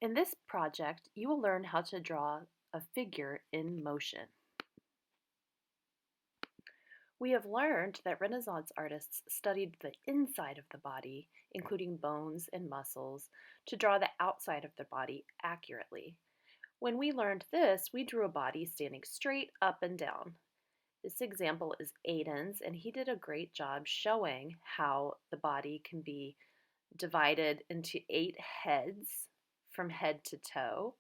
In this project, you will learn how to draw a figure in motion. We have learned that Renaissance artists studied the inside of the body, including bones and muscles, to draw the outside of the body accurately. When we learned this, we drew a body standing straight up and down. This example is Aiden's, and he did a great job showing how the body can be divided into 8 heads from head to toe.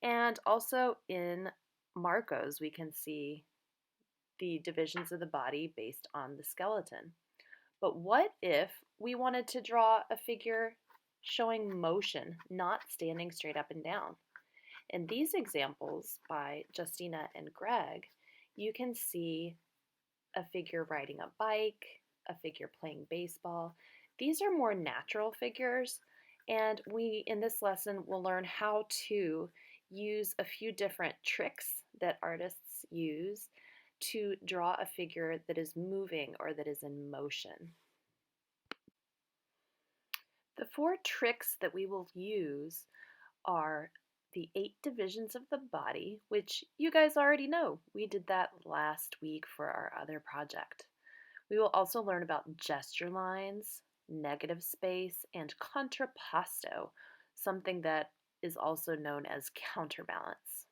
And also in Marco's, we can see the divisions of the body based on the skeleton. But what if we wanted to draw a figure showing motion, not standing straight up and down? In these examples by Justina and Greg, you can see a figure riding a bike, a figure playing baseball. These are more natural figures, and we, in this lesson, will learn how to use a few different tricks that artists use to draw a figure that is moving or that is in motion. The 4 tricks that we will use are the 8 divisions of the body, which you guys already know. We did that last week for our other project. We will also learn about gesture lines, negative space, and contrapposto, something that is also known as counterbalance.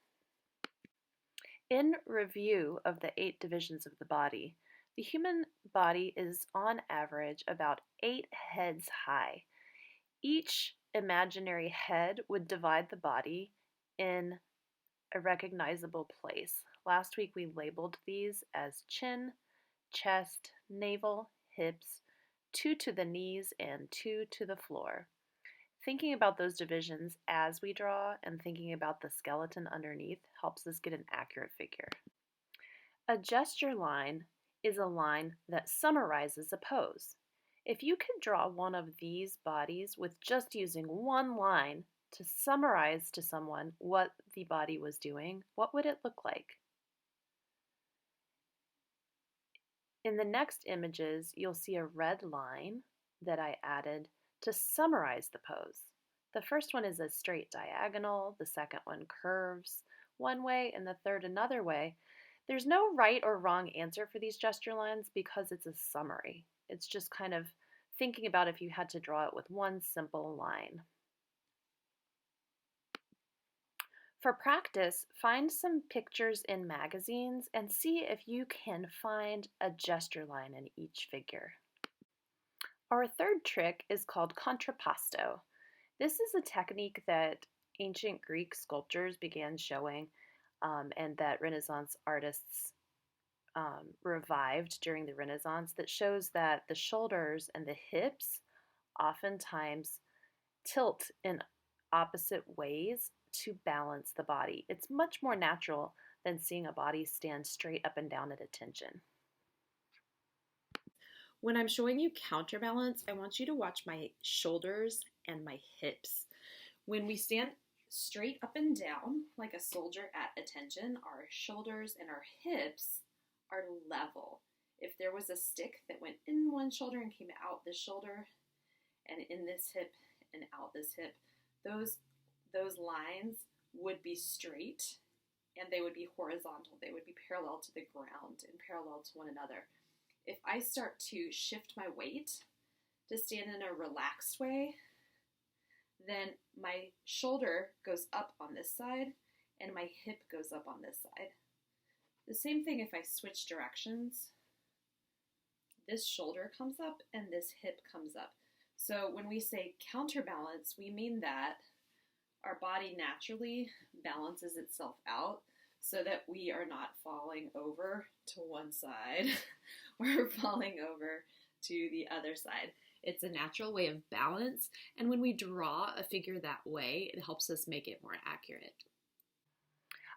In review of the 8 divisions of the body, the human body is on average about 8 heads high. Each imaginary head would divide the body in a recognizable place. Last week we labeled these as chin, chest, navel, hips, 2 to the knees, and 2 to the floor. Thinking about those divisions as we draw and thinking about the skeleton underneath helps us get an accurate figure. A gesture line is a line that summarizes a pose. If you could draw one of these bodies with just using one line to summarize to someone what the body was doing, what would it look like? In the next images, you'll see a red line that I added to summarize the pose. The first one is a straight diagonal, the second one curves one way, and the third another way. There's no right or wrong answer for these gesture lines because it's a summary. It's just kind of thinking about if you had to draw it with one simple line. For practice, find some pictures in magazines and see if you can find a gesture line in each figure. Our third trick is called contrapposto. This is a technique that ancient Greek sculptors began showing and that Renaissance artists revived during the Renaissance that shows that the shoulders and the hips oftentimes tilt in opposite ways to balance the body. It's much more natural than seeing a body stand straight up and down at attention. When I'm showing you counterbalance, I want you to watch my shoulders and my hips. When we stand straight up and down like a soldier at attention, our shoulders and our hips are level. If there was a stick that went in one shoulder and came out this shoulder and in this hip and out this hip, those lines would be straight and they would be horizontal. They would be parallel to the ground and parallel to one another. If I start to shift my weight to stand in a relaxed way, then my shoulder goes up on this side and my hip goes up on this side. The same thing if I switch directions. This shoulder comes up and this hip comes up. So when we say counterbalance, we mean that our body naturally balances itself out so that we are not falling over to one side or falling over to the other side. It's a natural way of balance, and when we draw a figure that way, it helps us make it more accurate.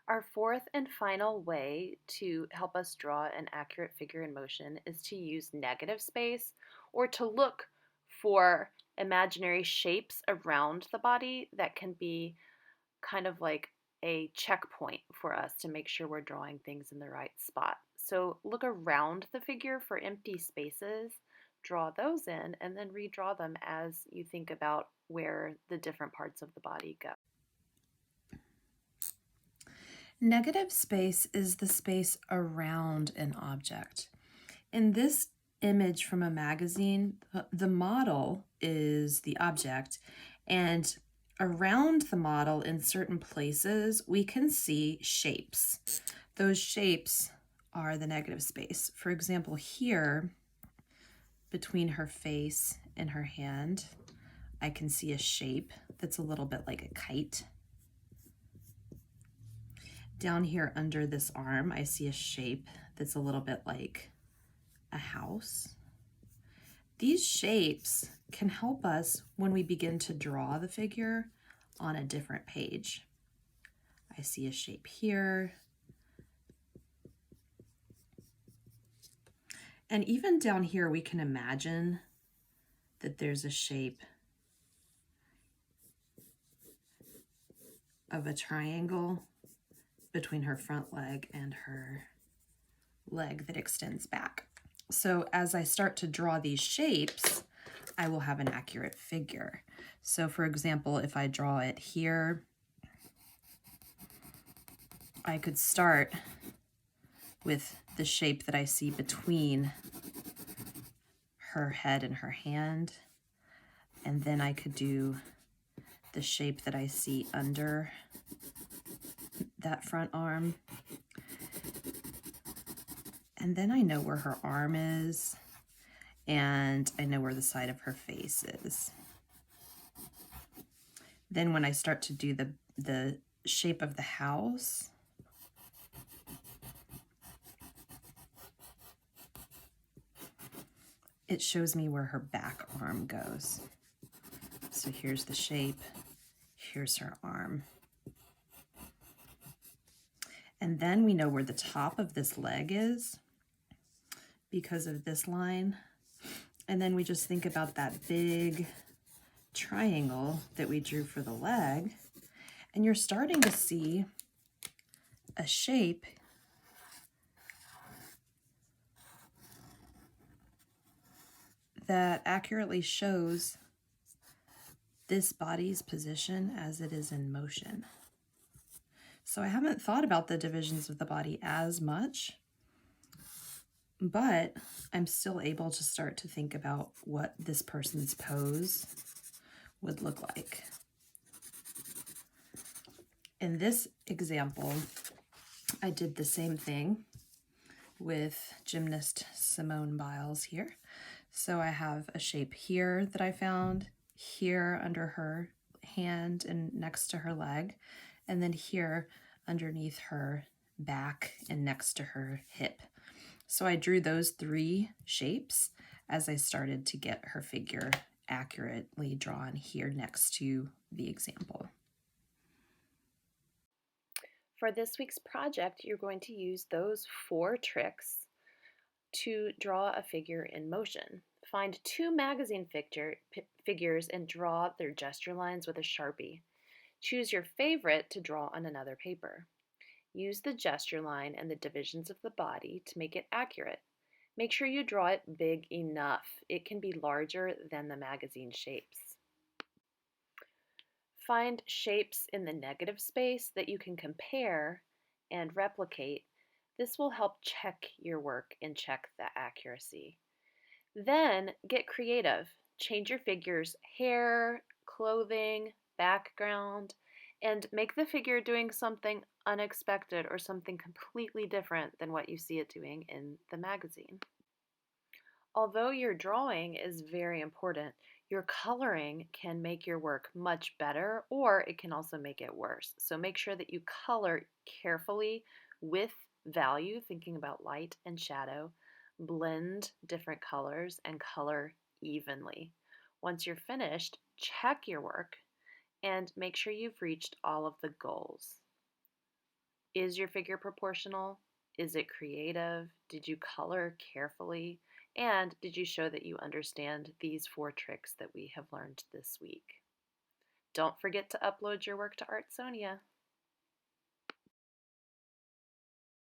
Our fourth and final way to help us draw an accurate figure in motion is to use negative space or to look for imaginary shapes around the body that can be kind of like a checkpoint for us to make sure we're drawing things in the right spot. So look around the figure for empty spaces, draw those in, and then redraw them as you think about where the different parts of the body go. Negative space is the space around an object. In this image from a magazine, the model is the object, and around the model in certain places, we can see shapes. Those shapes are the negative space. For example, here, between her face and her hand, I can see a shape that's a little bit like a kite. Down here under this arm, I see a shape that's a little bit like a house. These shapes can help us when we begin to draw the figure on a different page. I see a shape here. And even down here, we can imagine that there's a shape of a triangle between her front leg and her leg that extends back. So as I start to draw these shapes, I will have an accurate figure. So for example, if I draw it here, I could start with the shape that I see between her head and her hand, and then I could do the shape that I see under that front arm. And then I know where her arm is, and I know where the side of her face is. Then when I start to do the shape of the house, it shows me where her back arm goes. So here's the shape, here's her arm. And then we know where the top of this leg is because of this line. And then we just think about that big triangle that we drew for the leg. And you're starting to see a shape that accurately shows this body's position as it is in motion. So I haven't thought about the divisions of the body as much, but I'm still able to start to think about what this person's pose would look like. In this example, I did the same thing with gymnast Simone Biles here. So I have a shape here that I found, here under her hand and next to her leg, and then here underneath her back and next to her hip. So I drew those three shapes as I started to get her figure accurately drawn here next to the example. For this week's project, you're going to use those 4 tricks to draw a figure in motion. Find 2 magazine figures and draw their gesture lines with a Sharpie. Choose your favorite to draw on another paper. Use the gesture line and the divisions of the body to make it accurate. Make sure you draw it big enough. It can be larger than the magazine shapes. Find shapes in the negative space that you can compare and replicate. This will help check your work and check the accuracy. Then get creative. Change your figure's hair, clothing, background, and make the figure doing something unexpected or something completely different than what you see it doing in the magazine. Although your drawing is very important, your coloring can make your work much better, or it can also make it worse. So make sure that you color carefully with value, thinking about light and shadow. Blend different colors and color evenly. Once you're finished, check your work and make sure you've reached all of the goals. Is your figure proportional? Is it creative? Did you color carefully? And did you show that you understand these 4 tricks that we have learned this week? Don't forget to upload your work to Artsonia.